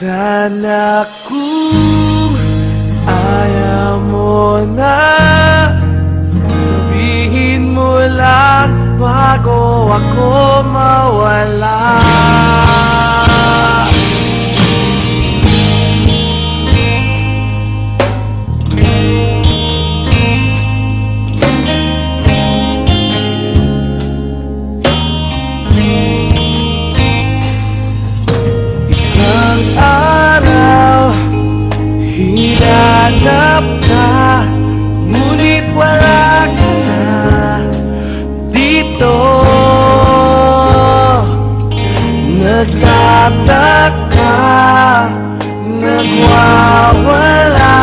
Sana kung ayaw mo na, sabihin mo lang bago ako mawala. Hinanap ka, ngunit wala ka na dito. Nagtataka, nagwawala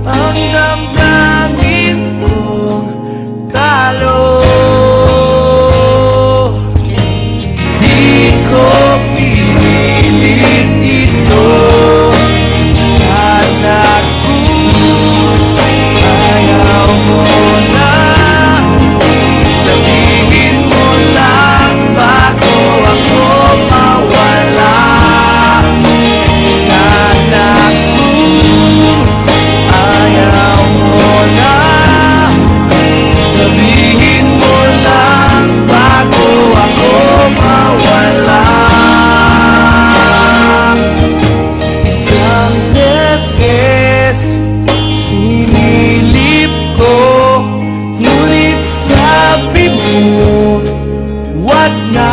ang damdamin kong talo. Di ko pinilit ito. What na?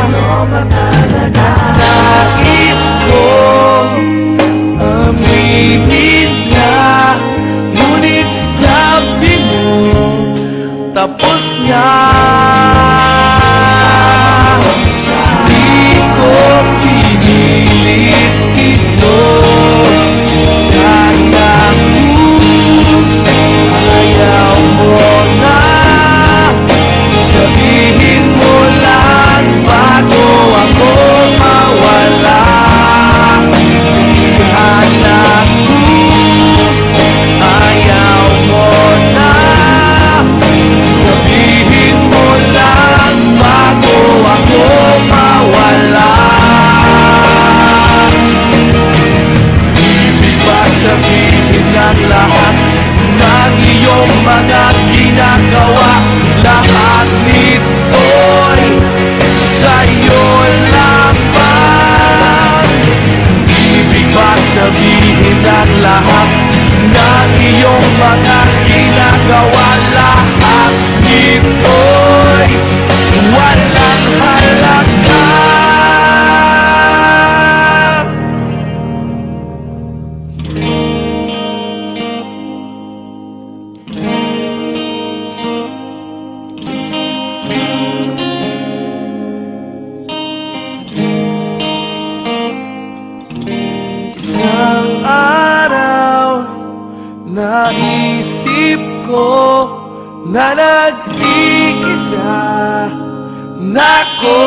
Ano ba talaga? Nais ko aminin na, ngunit sabi mo tapos na. Di ko pinilit ito. Sana kung ayaw mo na, sabihin mo lang bago ako mawala. Sana kung ayaw mo na, sabihin mo lang bago ako mawala. Ibig ba sabihin ang lahat ng iyong mga ginagawa? Lahat nito'y sa'yo lamang. Ibig ba sabihin ang lahat ng iyong mga ginagawa? Lahat nito'y walang halaga. Isang araw, naisip ko na nag-iisa na ako.